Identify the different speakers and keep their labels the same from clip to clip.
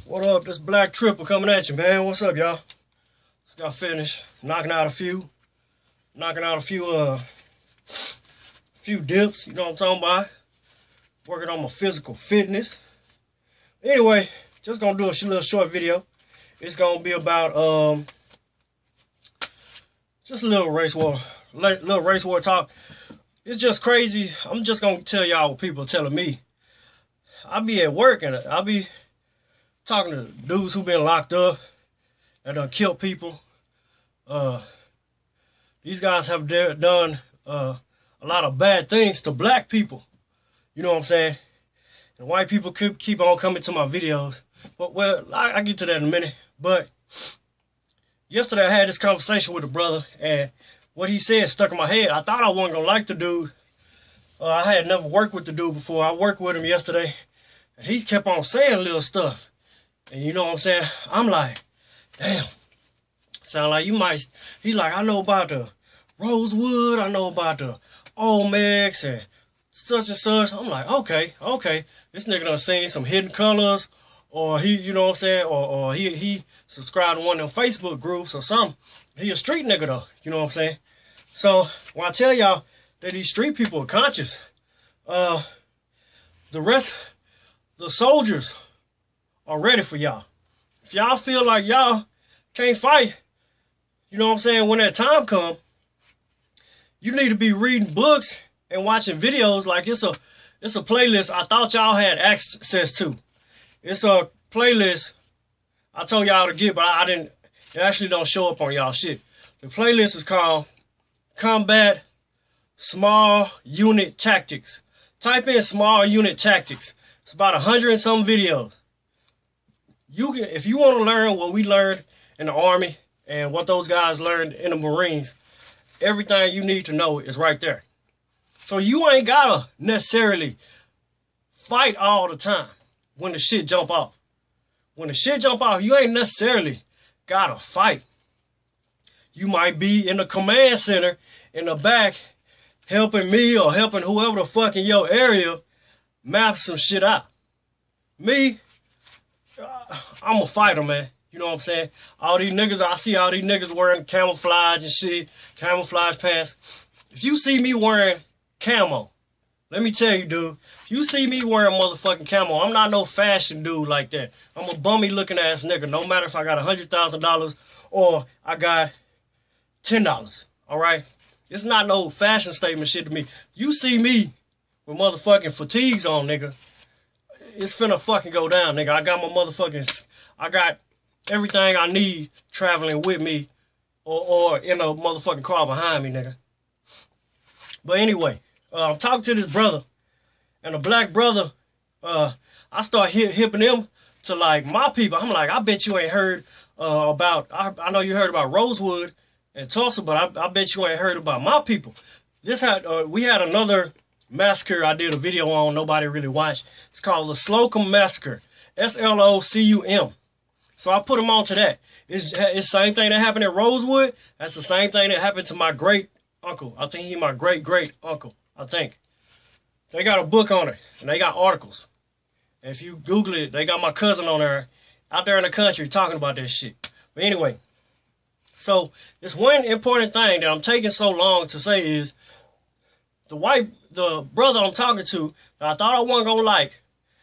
Speaker 1: What up? This Black Tripper coming at you, man. What's up, y'all? Just got finished knocking out a few dips. You know what I'm talking about? Working on my physical fitness. Anyway, just gonna do a little short video. It's gonna be about just a little race war talk. It's just crazy. I'm just gonna tell y'all what people are telling me. I be at work and I be talking to dudes who been locked up that done killed people. These guys have done a lot of bad things to black people. You know what I'm saying? And white people keep on coming to my videos. But, well, I get to that in a minute. But yesterday I had this conversation with a brother, and what he said stuck in my head. I thought I wasn't going to like the dude. I had never worked with the dude before. I worked with him yesterday, and he kept on saying little stuff. And you know what I'm saying? I'm like, damn. Sound like you might. He's like, I know about the Rosewood. I know about the Olmecs and such and such. I'm like, okay. This nigga done seen some Hidden Colors, or he, you know what I'm saying, or he subscribed to one of them Facebook groups or something. He a street nigga though, you know what I'm saying? So when I tell y'all that these street people are conscious, the soldiers are ready for y'all. If y'all feel like y'all can't fight, you know what I'm saying, when that time come, you need to be reading books and watching videos. Like it's a playlist I thought y'all had access to. It's a playlist I told y'all to get, but I didn't. It actually don't show up on y'all shit. The playlist is called Combat Small Unit Tactics. Type in Small Unit Tactics. It's about 100 and some videos. If you want to learn what we learned in the Army and what those guys learned in the Marines, everything you need to know is right there. So you ain't gotta necessarily fight all the time when the shit jump off. When the shit jump off, you ain't necessarily gotta fight. You might be in the command center in the back helping me or helping whoever the fuck in your area map some shit out. Me, I'm a fighter, man. You know what I'm saying? All these niggas, I see all these niggas wearing camouflage and shit, camouflage pants. If you see me wearing camo, let me tell you, dude, if you see me wearing motherfucking camo, I'm not no fashion dude like that. I'm a bummy looking ass nigga, no matter if I got $100,000 or I got $10, all right? It's not no fashion statement shit to me. You see me with motherfucking fatigues on, nigga, it's finna fucking go down, nigga. I got everything I need traveling with me or in a motherfucking car behind me, nigga. But anyway, I'm talking to this brother, and a black brother, I start hipping him to like my people. I'm like, I bet you ain't heard about, I know you heard about Rosewood and Tulsa, but I bet you ain't heard about my people. We had another massacre I did a video on, nobody really watched. It's called the Slocum Massacre, SLOCUM. So I put them on to that. It's the same thing that happened in Rosewood. That's the same thing that happened to my great uncle. I think he's my great uncle. I think. They got a book on it, and they got articles. And if you Google it, they got my cousin on there, out there in the country talking about that shit. But anyway, so this one important thing that I'm taking so long to say is the brother I'm talking to that I thought I wasn't gonna like,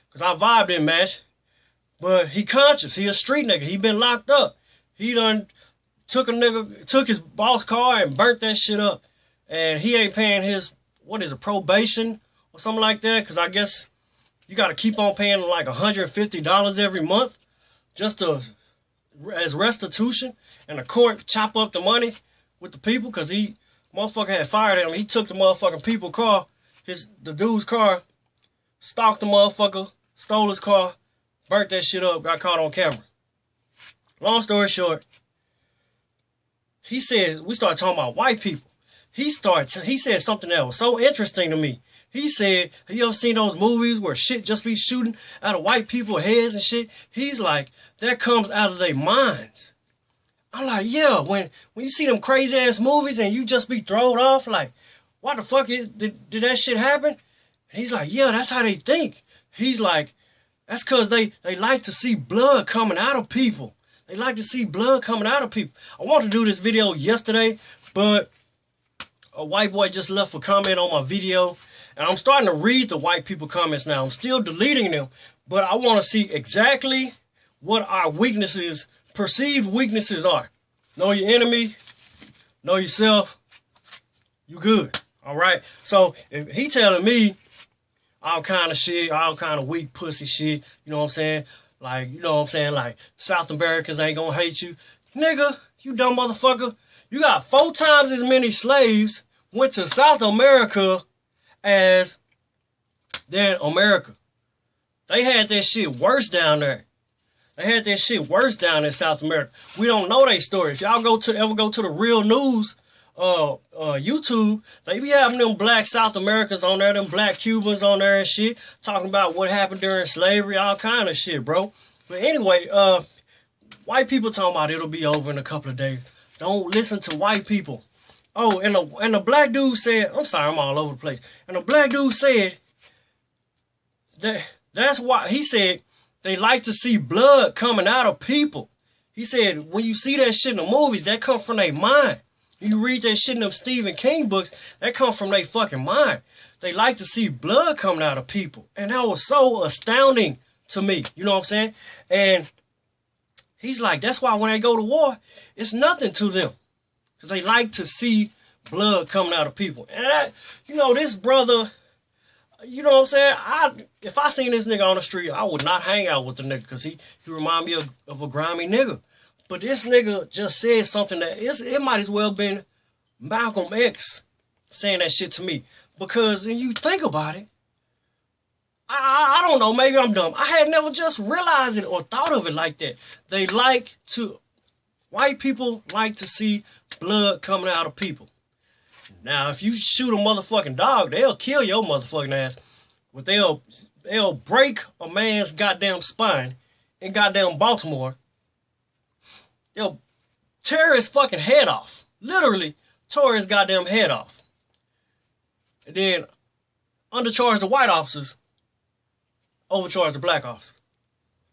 Speaker 1: because our vibe didn't match, but he conscious. He a street nigga. He been locked up. He done took his boss car and burnt that shit up. And he ain't paying his, probation or something like that, because I guess you got to keep on paying like $150 every month just as restitution, and the court chop up the money with the people because motherfucker had fired him. He took the motherfucking people car, the dude's car, stalked the motherfucker, stole his car, burnt that shit up, got caught on camera. Long story short, we started talking about white people. He said something that was so interesting to me. He said, have you ever seen those movies where shit just be shooting out of white people's heads and shit? He's like, that comes out of their minds. I'm like, yeah, when you see them crazy ass movies and you just be thrown off, like, why the fuck did that shit happen? And he's like, yeah, that's how they think. He's like, That's because they like to see blood coming out of people. They like to see blood coming out of people. I wanted to do this video yesterday, but a white boy just left a comment on my video. And I'm starting to read the white people comments now. I'm still deleting them, but I want to see exactly what our weaknesses, perceived weaknesses are. Know your enemy, know yourself, you good. All right? So if he telling me all kind of shit, all kind of weak pussy shit, you know what I'm saying? Like, you know what I'm saying? Like, South Americans ain't gonna hate you. Nigga, you dumb motherfucker. You got 4 times as many slaves went to South America as than America. They had that shit worse down there. They had that shit worse down in South America. We don't know their story. If y'all ever go to the Real News YouTube, they be having them black South Americans on there, them black Cubans on there and shit, talking about what happened during slavery, all kind of shit, bro. But anyway, white people talking about it'll be over in a couple of days. Don't listen to white people. Oh, and the black dude said, I'm sorry, I'm all over the place. And the black dude said that's why he said they like to see blood coming out of people. He said when you see that shit in the movies, that come from their mind. You read that shit in them Stephen King books, that come from their fucking mind. They like to see blood coming out of people. And that was so astounding to me. You know what I'm saying? And he's like, that's why when they go to war, it's nothing to them. Because they like to see blood coming out of people. And that, you know, this brother, you know what I'm saying? If I seen this nigga on the street, I would not hang out with the nigga because he remind me of a grimy nigga. But this nigga just said something that it might as well been Malcolm X saying that shit to me. Because when you think about it, I don't know, maybe I'm dumb. I had never just realized it or thought of it like that. White people like to see blood coming out of people. Now, if you shoot a motherfucking dog, they'll kill your motherfucking ass. But they'll break a man's goddamn spine in goddamn Baltimore. They'll tear his fucking head off. Literally tore his goddamn head off. And then undercharge the white officers, overcharge the black officers.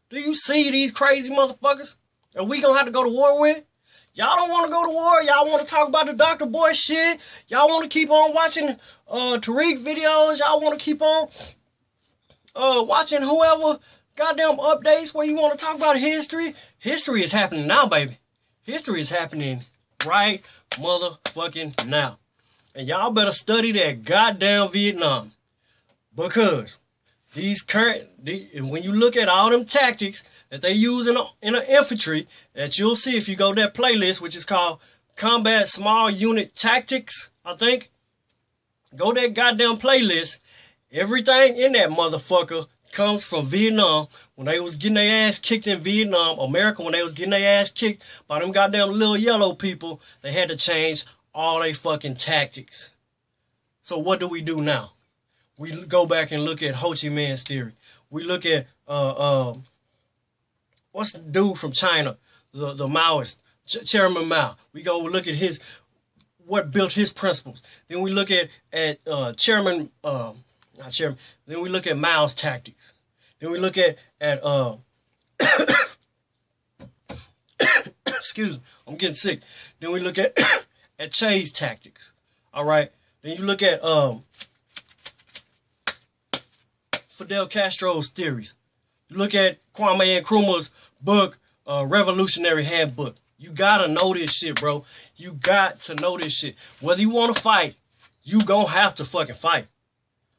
Speaker 1: Do you see these crazy motherfuckers? Are we gonna have to go to war with? Y'all don't want to go to war. Y'all want to talk about the Dr. Boy shit. Y'all want to keep on watching Tariq videos. Y'all want to keep on watching whoever goddamn updates where you want to talk about history. History is happening now, baby. History is happening right motherfucking now. And y'all better study that goddamn Vietnam. Because when you look at all them tactics that they use in the infantry, that you'll see if you go to that playlist, which is called Combat Small Unit Tactics, I think. Go to that goddamn playlist. Everything in that motherfucker comes from Vietnam. When they was getting their ass kicked in Vietnam, America, when they was getting their ass kicked by them goddamn little yellow people, they had to change all their fucking tactics. So what do we do now? We go back and look at Ho Chi Minh's theory. We look at what's the dude from China, the Maoist, Chairman Mao. We go look at what built his principles. Then we look at Then we look at Mao's tactics. Then we look at excuse me, I'm getting sick. Then we look at Che's tactics. All right. Then you look at Fidel Castro's theories. You look at Kwame Nkrumah's book, Revolutionary Handbook. You gotta know this shit, bro. You got to know this shit. Whether you want to fight, you gonna have to fucking fight.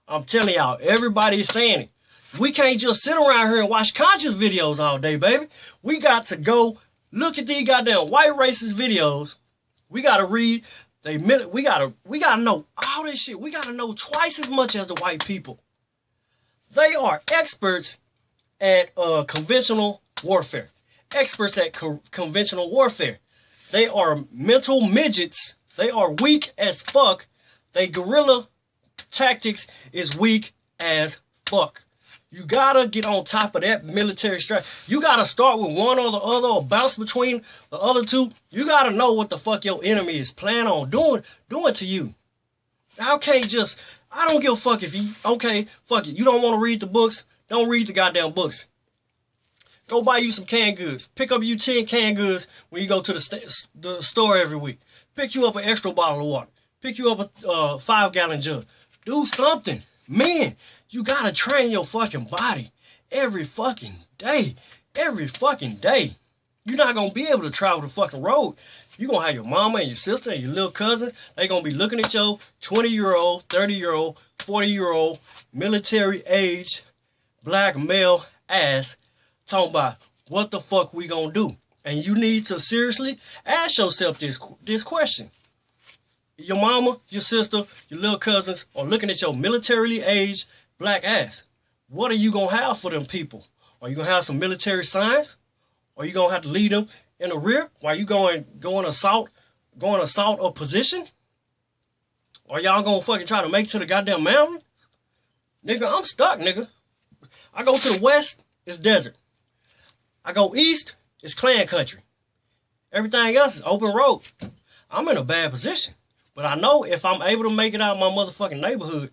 Speaker 1: I'm telling y'all, everybody is saying it. We can't just sit around here and watch conscious videos all day, baby. We got to go look at these goddamn white racist videos. We gotta read. We gotta know all this shit. We gotta know twice as much as the white people. They are experts at conventional warfare. Experts at conventional warfare. They are mental midgets. They are weak as fuck. They guerrilla tactics is weak as fuck. You gotta get on top of that military strategy. You gotta start with one or the other or bounce between the other two. You gotta know what the fuck your enemy is planning on doing to you. I don't give a fuck if you, okay, fuck it. You don't want to read the books. Don't read the goddamn books. Go buy you some canned goods. Pick up you 10 canned goods when you go to the store every week. Pick you up an extra bottle of water. Pick you up a 5-gallon jug. Do something. Man, you gotta train your fucking body every fucking day. Every fucking day. You're not gonna be able to travel the fucking road. You're gonna have your mama and your sister and your little cousin. They gonna be looking at your 20-year-old, 30-year-old, 40-year-old, military age, black male ass talking about what the fuck we gonna do. And you need to seriously ask yourself this question. Your mama, your sister, your little cousins are looking at your militarily aged black ass. What are you gonna have for them people? Are you gonna have some military signs? Are you gonna have to lead them in the rear while you going assault a position? Or y'all gonna fucking try to make it to the goddamn mountain? Nigga, I'm stuck, nigga. I go to the west, it's desert. I go east, it's clan country. Everything else is open road. I'm in a bad position. But I know if I'm able to make it out of my motherfucking neighborhood,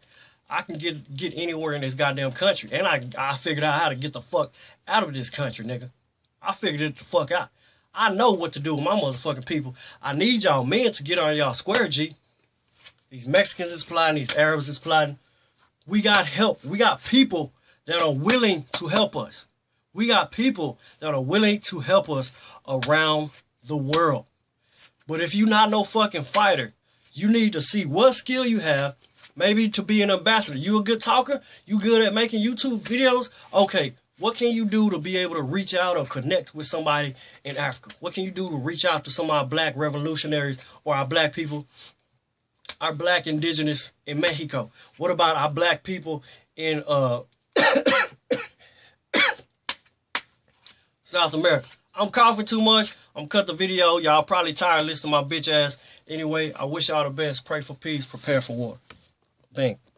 Speaker 1: I can get anywhere in this goddamn country. And I figured out how to get the fuck out of this country, nigga. I figured it the fuck out. I know what to do with my motherfucking people. I need y'all men to get on y'all square, G. These Mexicans is plotting, these Arabs is plotting. We got help. We got people that are willing to help us. We got people that are willing to help us around the world. But if you're not no fucking fighter, you need to see what skill you have, maybe to be an ambassador. You a good talker? You good at making YouTube videos? Okay, what can you do to be able to reach out or connect with somebody in Africa? What can you do to reach out to some of our black revolutionaries or our black people, our black indigenous in Mexico? What about our black people in South America? I'm coughing too much. I'm cut the video. Y'all probably tired of listening to my bitch ass. Anyway, I wish y'all the best. Pray for peace. Prepare for war. Thanks.